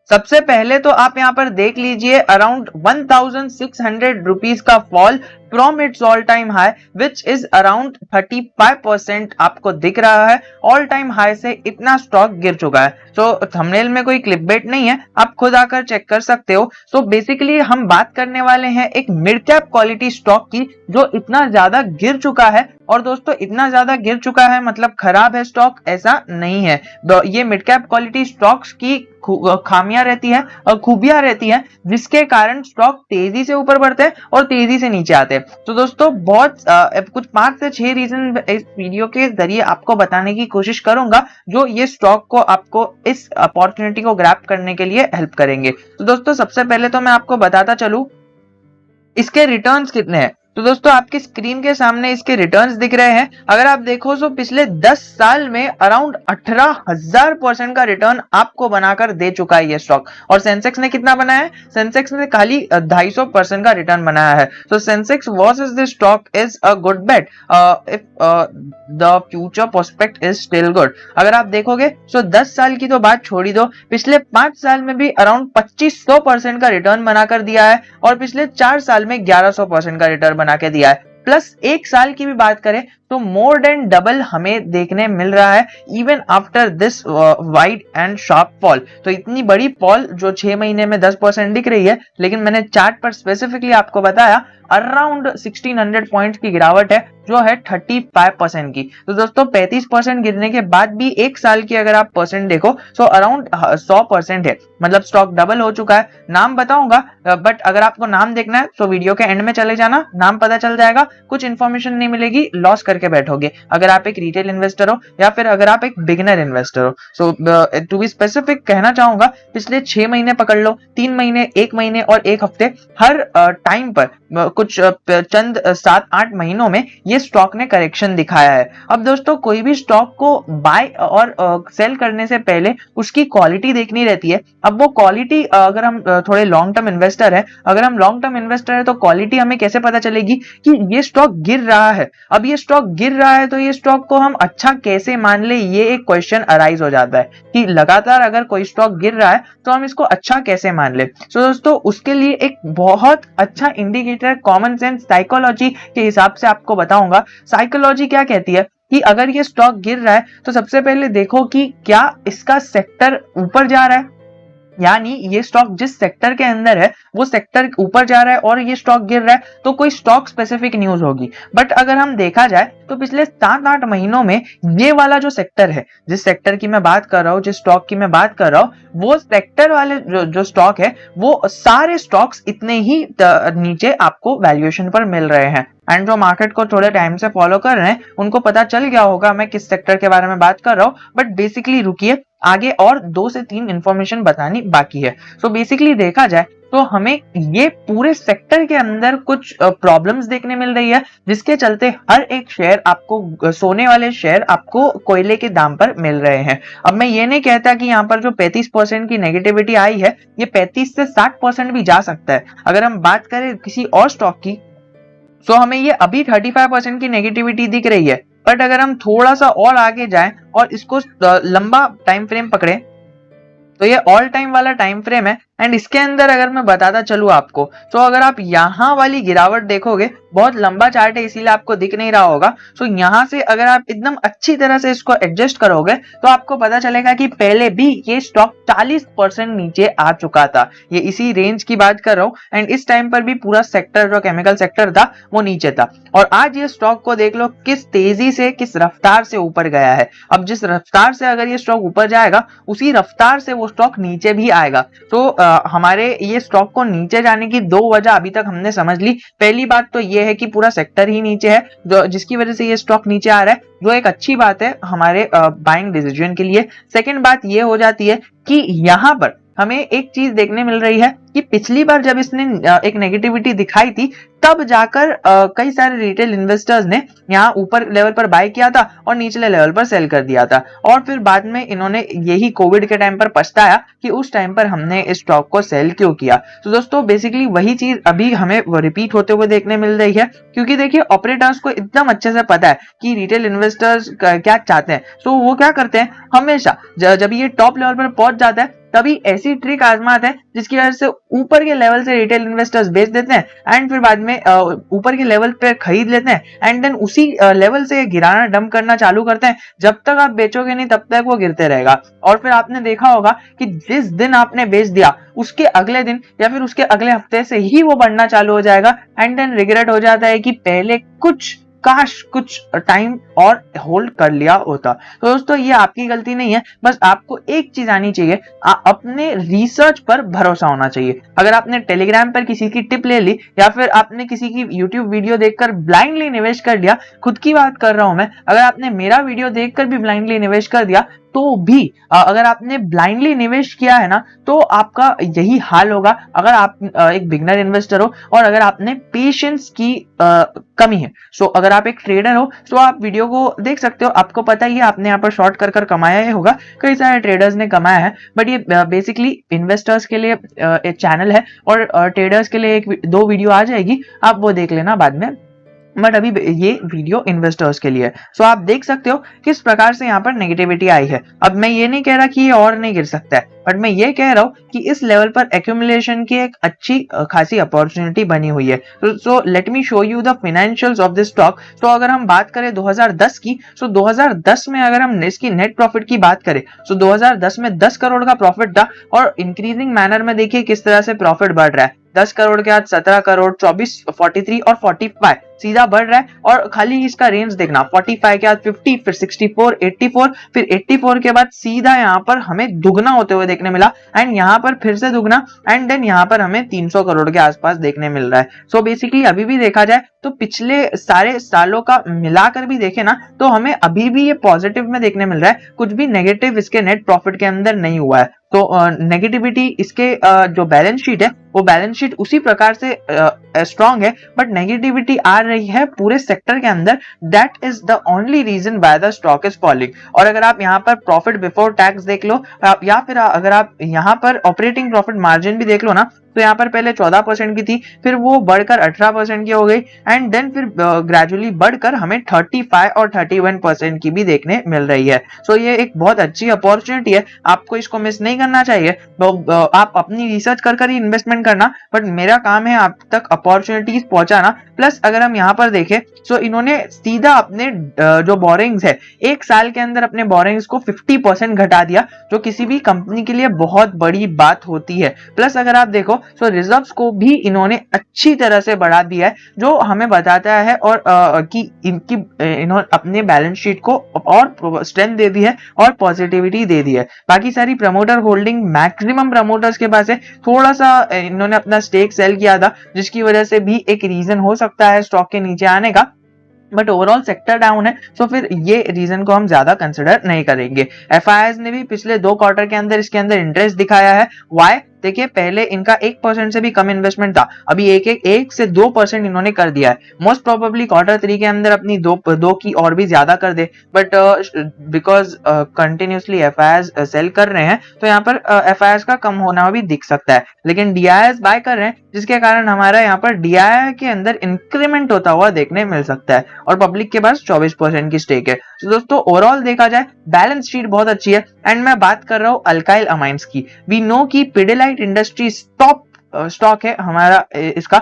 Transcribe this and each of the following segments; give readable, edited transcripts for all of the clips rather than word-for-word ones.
सबसे पहले तो आप यहाँ पर देख लीजिए अराउंड 1600 रुपीज का fall from its all time high which is around 35% आपको दिख रहा है। ऑल टाइम हाई से इतना स्टॉक गिर चुका है। सो थंबनेल में कोई क्लिकबेट नहीं है, आप खुद आकर चेक कर सकते हो। सो बेसिकली हम बात करने वाले हैं एक मिड कैप क्वालिटी स्टॉक की जो इतना ज्यादा गिर चुका है। और दोस्तों इतना ज्यादा गिर चुका है मतलब खराब है स्टॉक, ऐसा नहीं है। ये मिड कैप क्वालिटी स्टॉक्स की खामियां रहती है और खूबियां रहती है जिसके कारण स्टॉक तेजी से ऊपर बढ़ते हैं और तेजी से नीचे आते हैं। तो दोस्तों बहुत कुछ 5 से 6 रीजन इस वीडियो के जरिए आपको बताने की कोशिश करूंगा जो ये स्टॉक को आपको इस अपॉर्चुनिटी को ग्रैब करने के लिए हेल्प करेंगे। तो दोस्तों सबसे पहले तो मैं आपको बताता चलूं इसके रिटर्न्स कितने हैं। तो दोस्तों आपकी स्क्रीन के सामने इसके रिटर्न्स दिख रहे हैं। अगर आप देखो तो पिछले 10 साल में अराउंड 18,000% का रिटर्न आपको बनाकर दे चुका है ये स्टॉक। और सेंसेक्स ने कितना बनाया है? सेंसेक्स ने खाली 250% का रिटर्न बनाया है। तो sensex versus this stock is a good bet if the future prospect is still good. अगर आप देखोगे तो 10 साल की तो बात छोड़ ही दो, पिछले 5 साल में भी अराउंड 2500% का रिटर्न बनाकर दिया है और पिछले 4 साल में 1100% का रिटर्न बना के दिया है। प्लस 1 साल की भी बात करें तो मोर देन डबल हमें देखने मिल रहा है even after this wide and sharp fall. तो इतनी बड़ी फॉल जो 6 महीने में 10% दिख रही है, लेकिन मैंने चार्ट पर स्पेसिफिकली आपको बताया अराउंड 1600 पॉइंट की गिरावट है जो है 35% की। तो दोस्तों 35% गिरने के बाद भी 1 साल की अगर आप परसेंट देखो तो अराउंड 100% है, मतलब स्टॉक डबल हो चुका है। नाम बताऊंगा बट अगर आपको नाम देखना है तो वीडियो के एंड में चले जाना, नाम पता चल जाएगा। कुछ इंफॉर्मेशन नहीं मिलेगी, लॉस करके बैठोगे अगर आप एक रिटेल इन्वेस्टर हो या फिर अगर आप एक बिगिनर इन्वेस्टर हो। सो टू बी स्पेसिफिक कहना चाहूंगा पिछले 6 महीने पकड़ लो, 3 महीने, 1 महीने और 1 हफ्ते, हर टाइम पर कुछ चंद 7-8 महीनों में ये स्टॉक ने करेक्शन दिखाया है। अब दोस्तों कोई भी स्टॉक को बाय और सेल करने से पहले उसकी क्वालिटी देखनी रहती है। अब वो क्वालिटी अगर हम थोड़े लॉन्ग टर्म इन्वेस्टर है, अगर हम लॉन्ग टर्म इन्वेस्टर है तो क्वालिटी हमें कैसे पता चलेगी कि ये स्टॉक गिर रहा है। अब ये स्टॉक गिर रहा है तो ये स्टॉक को हम अच्छा कैसे मान ले, ये एक क्वेश्चन अराइज हो जाता है कि लगातार अगर कोई स्टॉक गिर रहा है तो हम इसको अच्छा कैसे मान ले। तो दोस्तों उसके लिए एक बहुत अच्छा इंडिकेटर कॉमन सेंस साइकोलॉजी के हिसाब से आपको बताऊंगा। साइकोलॉजी क्या कहती है कि अगर ये स्टॉक गिर रहा है तो सबसे पहले देखो कि क्या इसका सेक्टर ऊपर जा रहा है, यानी ये स्टॉक जिस सेक्टर के अंदर है वो सेक्टर ऊपर जा रहा है और ये स्टॉक गिर रहा है तो कोई स्टॉक स्पेसिफिक न्यूज होगी। बट अगर हम देखा जाए तो पिछले 7-8 महीनों में ये वाला जो सेक्टर है, जिस सेक्टर की मैं बात कर रहा हूँ, जिस स्टॉक की मैं बात कर रहा हूँ, वो सेक्टर वाले जो स्टॉक है वो सारे स्टॉक्स इतने ही नीचे आपको वैल्यूएशन पर मिल रहे हैं। एंड जो मार्केट को थोड़े टाइम से फॉलो कर रहे हैं उनको पता चल गया होगा मैं किस सेक्टर के बारे में बात कर रहा हूँ। बट बेसिकली रुकिए, आगे और 2 से 3 इंफॉर्मेशन बतानी बाकी है। सो बेसिकली देखा जाए तो हमें ये पूरे सेक्टर के अंदर कुछ प्रॉब्लम्स देखने मिल रही है जिसके चलते हर एक शेयर आपको, सोने वाले शेयर आपको कोयले के दाम पर मिल रहे हैं। अब मैं ये नहीं कहता कि यहाँ पर जो 35% की नेगेटिविटी आई है ये 35 से 60% भी जा सकता है। अगर हम बात करें किसी और स्टॉक की तो हमें ये अभी 35% की नेगेटिविटी दिख रही है। बट अगर हम थोड़ा सा और आगे जाएं और इसको लंबा टाइम फ्रेम पकड़े तो ये ऑल टाइम वाला टाइम फ्रेम है। एंड इसके अंदर अगर मैं बताता चलूं आपको तो अगर आप यहाँ वाली गिरावट देखोगे, बहुत लंबा चार्ट है इसीलिए आपको दिख नहीं रहा होगा। तो यहाँ से अगर आप एकदम अच्छी तरह से इसको एडजस्ट करोगे तो आपको पता चलेगा कि पहले भी ये स्टॉक 40% नीचे आ चुका था। ये इसी रेंज की बात कर रहा हूँ। एंड इस टाइम पर भी पूरा सेक्टर जो केमिकल सेक्टर था वो नीचे था। और आज ये स्टॉक को देख लो किस तेजी से, किस रफ्तार से ऊपर गया है। अब जिस रफ्तार से अगर ये स्टॉक ऊपर जाएगा उसी रफ्तार से वो स्टॉक नीचे भी आएगा। तो हमारे ये स्टॉक को नीचे जाने की 2 वजह अभी तक हमने समझ ली। पहली बात तो ये है कि पूरा सेक्टर ही नीचे है जिसकी वजह से ये स्टॉक नीचे आ रहा है, जो एक अच्छी बात है हमारे बाइंग डिसीजन के लिए। सेकंड बात ये हो जाती है कि यहाँ पर हमें एक चीज देखने मिल रही है कि पिछली बार जब इसने एक नेगेटिविटी दिखाई थी तब जाकर कई सारे रिटेल इन्वेस्टर्स ने यहाँ ऊपर लेवल पर बाय किया था और निचले लेवल पर सेल कर दिया था। और फिर बाद में इन्होंने यही कोविड के टाइम पर पछताया कि उस टाइम पर हमने इस स्टॉक को सेल क्यों किया। तो दोस्तों बेसिकली वही चीज अभी हमें रिपीट होते हुए देखने मिल रही है, क्योंकि देखिए ऑपरेटर्स को एकदम अच्छे से पता है कि रिटेल इन्वेस्टर्स क्या चाहते हैं। तो वो क्या करते हैं, हमेशा जब ये टॉप लेवल पर पहुंच जाता है तभी ऐसी ट्रिक आजमाते हैं जिसकी वजह से ऊपर के लेवल से रिटेल इन्वेस्टर्स बेच देते हैं एंड फिर बाद में ऊपर के लेवल पे खरीद लेते हैं एंड देन उसी लेवल से गिराना डंप करना चालू करते हैं। जब तक आप बेचोगे नहीं तब तक वो गिरते रहेगा। और फिर आपने देखा होगा कि जिस दिन आपने बेच दिया उसके अगले दिन या फिर उसके अगले हफ्ते से ही वो बढ़ना चालू हो जाएगा एंड देन रिग्रेट हो जाता है कि पहले कुछ टाइम और होल्ड कर लिया होता। तो दोस्तों ये आपकी गलती नहीं है, बस आपको एक चीज आनी चाहिए, अपने रिसर्च पर भरोसा होना चाहिए। अगर आपने टेलीग्राम पर किसी की टिप ले ली या फिर आपने किसी की यूट्यूब वीडियो देखकर ब्लाइंडली निवेश कर लिया, खुद की बात कर रहा हूं मैं, अगर आपने मेरा वीडियो देखकर भी ब्लाइंडली निवेश कर दिया तो भी अगर आपने ब्लाइंडली निवेश किया है ना तो आपका यही हाल होगा अगर आप एक बिगनर इन्वेस्टर हो और अगर आपने पेशेंस की कमी है। सो अगर आप एक ट्रेडर हो तो आप वीडियो को देख सकते हो, आपको पता ही है, आपने यहाँ पर शॉर्ट कर कमाया ही होगा, कई सारे ट्रेडर्स ने कमाया है, बट ये बेसिकली इन्वेस्टर्स के लिए एक चैनल है और ट्रेडर्स के लिए एक दो वीडियो आ जाएगी, आप वो देख लेना बाद में, बट अभी ये वीडियो इन्वेस्टर्स के लिए। सो आप देख सकते हो किस प्रकार से यहाँ पर नेगेटिविटी आई है। अब मैं ये नहीं कह रहा कि ये और नहीं गिर सकता है, बट मैं ये कह रहा हूँ कि इस लेवल पर एक्यूमुलेशन की एक अच्छी खासी अपॉर्चुनिटी बनी हुई है। So let me show you the financials of this stock. तो अगर हम बात करें 2010 की, सो 2010 में अगर हम इसकी नेट प्रॉफिट की बात करें, सो 2010 में 10 करोड़ का प्रॉफिट था और इंक्रीजिंग मैनर में देखिए किस तरह से प्रॉफिट बढ़ रहा है। 10 करोड़ के बाद 17 करोड़, 24, 43 और 45 सीधा बढ़ रहा है। और खाली इसका रेंज देखना, 45 के बाद 50, फिर 64, 84, फिर 84 के बाद सीधा यहाँ पर हमें दुगना होते हुए देखने मिला एंड यहाँ पर फिर से दुगना एंड देन यहाँ पर हमें 300 करोड़ के आसपास देखने मिल रहा है। सो बेसिकली अभी भी देखा जाए तो पिछले सारे सालों का मिलाकर भी देखे ना तो हमें अभी भी ये पॉजिटिव में देखने मिल रहा है, कुछ भी नेगेटिव इसके नेट प्रॉफिट के अंदर नहीं हुआ है। तो नेगेटिविटी इसके जो बैलेंस शीट है वो बैलेंस शीट उसी प्रकार से स्ट्रांग है, बट नेगेटिविटी आ रही है पूरे सेक्टर के अंदर। That is the only reason why the stock is falling. और अगर आप यहाँ पर प्रॉफिट बिफोर टैक्स देख लो या फिर अगर आप यहाँ पर ऑपरेटिंग प्रॉफिट मार्जिन भी देख लो ना, तो यहाँ पर पहले 14% की थी, फिर वो बढ़कर 18% की हो गई एंड देन फिर ग्रेजुअली बढ़कर हमें 35 और 31% की भी देखने मिल रही है। सो ये एक बहुत अच्छी अपॉर्चुनिटी है, आपको इसको मिस नहीं करना चाहिए। तो आप अपनी रिसर्च कर ही इन्वेस्टमेंट करना, बट मेरा काम है आप तक अपॉर्चुनिटीज पहुंचाना। प्लस अगर हम यहाँ पर देखें तो इन्होंने सीधा अपने जो बोरिंग्स है एक साल के अंदर अपने बोरिंग्स को 50% घटा दिया, जो किसी भी कंपनी के लिए बहुत बड़ी बात होती है। प्लस अगर आप देखो तो रिजर्व्स को भी इन्होंने अच्छी तरह से बढ़ा दिया है, जो हमें बताता है और कि इन्होंने अपने बैलेंस शीट को और स्ट्रेंथ दे दी है और पॉजिटिविटी दे दी है। बाकी सारी प्रमोटर होल्डिंग मैक्सिमम प्रमोटर्स के पास है, थोड़ा सा इन्होंने अपना स्टेक सेल किया था जिसकी वजह से भी एक रीजन हो सकता है स्टॉक के नीचे आने का, बट ओवरऑल सेक्टर डाउन है, तो फिर ये रीजन को हम ज्यादा कंसिडर नहीं करेंगे। एफआईआईज ने भी पिछले 2 क्वार्टर के अंदर इसके अंदर इंटरेस्ट दिखाया है। व्हाई? देखिए पहले इनका 1% से भी कम इन्वेस्टमेंट था, अभी 1 से 2% इन्होंने कर दिया है। मोस्ट प्रोबेबली क्वार्टर 3 के अंदर अपनी दो की और भी ज्यादा कर दे, but because continuously FIIs sell कर रहे हैं तो यहाँ पर एफआईआईज का कम होना भी दिख सकता है, लेकिन डीआईआईज बाय कर रहे हैं जिसके कारण हमारा यहाँ पर डीआईआई के अंदर इंक्रीमेंट होता हुआ देखने मिल सकता है और पब्लिक के पास 24% की स्टेक है। तो दोस्तों ओवरऑल देखा जाए बैलेंस शीट बहुत अच्छी है। एंड मैं बात कर रहा हूँ अल्काइल अमाइंस की। वी नो की पिडिलाइट इंडस्ट्रीज टॉप स्टॉक है हमारा, इसका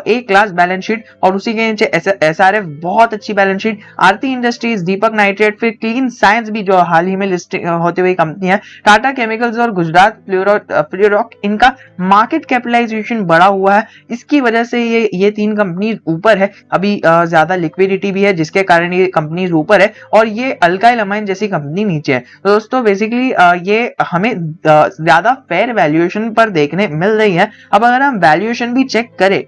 ए क्लास बैलेंस शीट और उसी के नीचे एसआरएफ बहुत अच्छी बैलेंस शीट, आरती इंडस्ट्रीज, दीपक नाइट्रेट, फिर क्लीन साइंस भी जो हाल ही में लिस्ट होते हुए कंपनी है, टाटा केमिकल्स और गुजरात फ्लोरोक, इनका मार्केट कैपिटलाइजेशन बढ़ा हुआ है, इसकी वजह से ये 3 कंपनीज ऊपर है। अभी ज्यादा लिक्विडिटी भी है जिसके कारण ये कंपनीज ऊपर है और ये अल्काइल अमाइन जैसी कंपनी नीचे है। तो दोस्तों बेसिकली ये हमें ज्यादा फेयर वैल्यूएशन पर देखने मिल रही है। अब अगर हम वैल्यूएशन भी चेक करें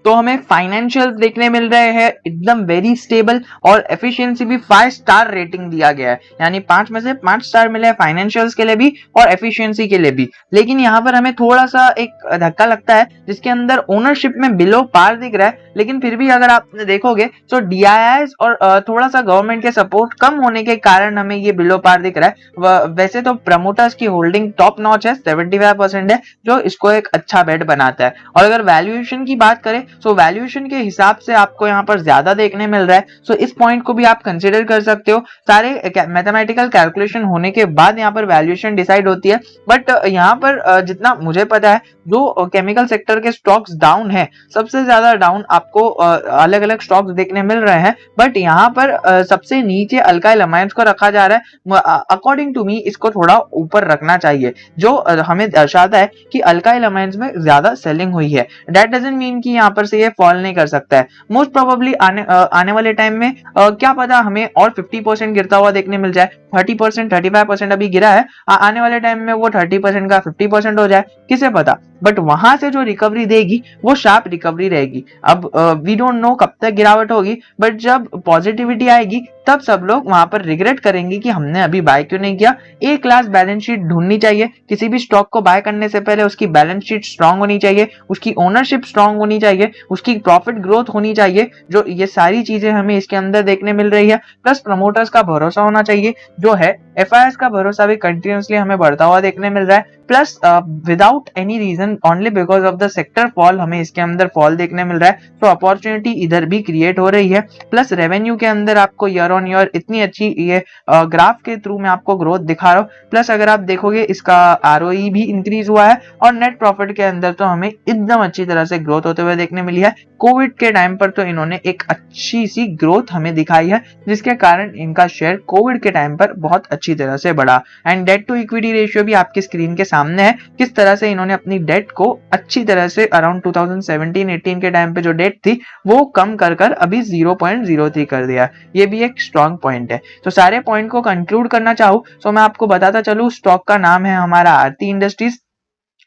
तो हमें फाइनेंशियल्स देखने मिल रहे हैं एकदम वेरी स्टेबल और एफिशिएंसी भी 5 स्टार रेटिंग दिया गया है, यानी 5 में से 5 स्टार मिले हैं फाइनेंशियल्स के लिए भी और एफिशिएंसी के लिए भी। लेकिन यहाँ पर हमें थोड़ा सा एक धक्का लगता है जिसके अंदर ओनरशिप में बिलो पार दिख रहा है, लेकिन फिर भी अगर आप देखोगे तो डीआईआईज और थोड़ा सा गवर्नमेंट के सपोर्ट कम होने के कारण हमें ये बिलो पार दिख रहा है। वैसे तो प्रमोटर्स की होल्डिंग टॉप नॉच है, 75% है, जो इसको एक अच्छा बेट बनाता है। और अगर वैल्यूएशन की बात करें सो वैल्यूएशन के हिसाब से आपको यहाँ पर ज्यादा देखने मिल रहा है। सो इस पॉइंट को भी आप कंसिडर कर सकते हो। सारे मैथमेटिकल कैलकुलेशन होने के बाद यहाँ पर वैल्यूएशन डिसाइड होती है। बट यहाँ पर जितना मुझे पता है, जो केमिकल सेक्टर के स्टॉक्स डाउन है, सबसे ज्यादा डाउन आपको अलग अलग स्टॉक्स देखने मिल रहे हैं। बट यहाँ पर सबसे नीचे अल्काइल अमाइंस को रखा जा रहा है। अकॉर्डिंग टू मी इसको थोड़ा ऊपर रखना चाहिए, जो हमें दर्शाता है कि अल्काइल अमाइंस में ज्यादा सेलिंग हुई है। दैट डजंट मीन कि यहाँ पर से ये फॉल नहीं कर सकता है। मोस्ट प्रोबेबली आने वाले टाइम में क्या पता हमें और 50% गिरता हुआ देखने मिल जाए। 30%, 35% अभी गिरा है, आने वाले टाइम में वो 30% का 50% हो जाए, किसे पता। बट वहां से जो रिकवरी देगी वो शार्प रिकवरी रहेगी। अब वी डोंट नो कब तक गिरावट होगी, बट जब पॉजिटिविटी आएगी तब सब लोग वहां पर रिग्रेट करेंगे कि हमने अभी बाय क्यों नहीं किया। ए क्लास बैलेंस शीट ढूंढनी चाहिए। किसी भी स्टॉक को बाय करने से पहले उसकी बैलेंस शीट स्ट्रांग होनी चाहिए, उसकी ओनरशिप स्ट्रांग होनी चाहिए, उसकी प्रॉफिट ग्रोथ होनी चाहिए। जो ये सारी चीजें हमें इसके अंदर देखने मिल रही है। प्लस प्रमोटर्स का भरोसा होना चाहिए, जो है एफआईएस का भरोसा भी कंटिन्यूअसली हमें बढ़ता हुआ देखने मिल रहा है। Plus without any reason, only because of the sector fall, हमें इसके अंदर फॉल देखने मिल रहा है। तो अपॉर्चुनिटी इधर भी क्रिएट हो रही है। प्लस रेवेन्यू के अंदर आपको ईयर ऑन ईयर इतनी अच्छी ये ग्राफ के थ्रू मैं आपको ग्रोथ दिखा रहा हूँ। प्लस अगर आप देखोगे इसका आरओई भी इंक्रीज हुआ है, और नेट प्रॉफिट के अंदर तो हमें एकदम अच्छी तरह से ग्रोथ होते हुए देखने मिली है। कोविड के टाइम पर तो इन्होंने एक अच्छी सी ग्रोथ हमें दिखाई है, जिसके कारण इनका शेयर कोविड के टाइम पर बहुत अच्छी तरह से बढ़ा। And debt to equity ratio भी आपकी स्क्रीन के सामने है, किस तरह से इन्होंने अपनी डेट को अच्छी तरह से अराउंड 2017-18 के टाइम पे जो डेट थी वो कम कर कर अभी 0.03 कर दिया। ये भी एक स्ट्रॉन्ग पॉइंट है। तो सारे पॉइंट को कंक्लूड करना चाहूँ तो मैं आपको बताता चलूँ, स्टॉक का नाम है हमारा Aarti industries,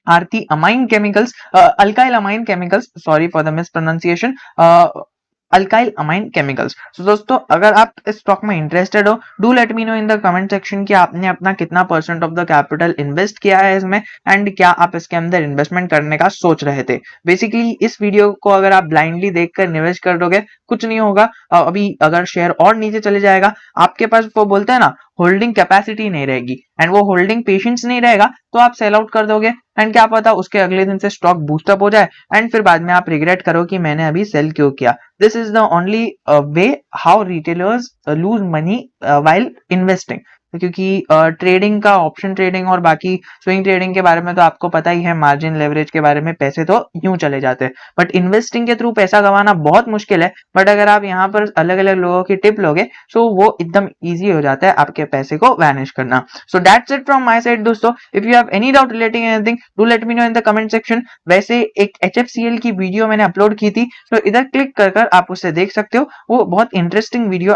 Aarti amine chemicals, alkyl amine chemicals, sorry for the miss pronunciation, alkyl amine chemicals. तो दोस्तों अगर आप इस स्टॉक में इंटरेस्टेड हो, do let me know in the comment section कि आपने अपना कितना % ऑफ द कैपिटल इन्वेस्ट किया है इसमें, एंड क्या आप इसके अंदर इन्वेस्टमेंट करने का सोच रहे थे। बेसिकली इस वीडियो को अगर आप ब्लाइंडली देखकर निवेश कर दोगे, कुछ नहीं होगा। अभी अगर शेयर और नीचे चले जाएगा, आपके पास वो बोलते हैं ना, होल्डिंग कैपेसिटी नहीं रहेगी, एंड वो होल्डिंग पेशेंस नहीं रहेगा, तो आप सेल आउट कर दोगे। एंड क्या पता उसके अगले दिन से स्टॉक बूस्टअप हो जाए, एंड फिर बाद में आप रिग्रेट करो कि मैंने अभी सेल क्यों किया। This is the only way how retailers lose money while investing. क्योंकि ट्रेडिंग का, ऑप्शन ट्रेडिंग और बाकी स्विंग ट्रेडिंग के बारे में तो आपको पता ही है, मार्जिन लेवरेज के बारे में, पैसे तो यूं चले जाते हैं। बट इन्वेस्टिंग के थ्रू पैसा कमाना बहुत मुश्किल है। बट अगर आप यहाँ पर अलग अलग लोगों की टिप लोगे, सो वो एकदम ईजी हो जाता है आपके पैसे को वैनिश करना। So that's it from my side दोस्तों। If you have any doubt relating anything, do let me know in the comment section. वैसे एक HFCL की वीडियो मैंने अपलोड की थी, तो इधर क्लिक कर आप उसे देख सकते हो। वो बहुत इंटरेस्टिंग वीडियो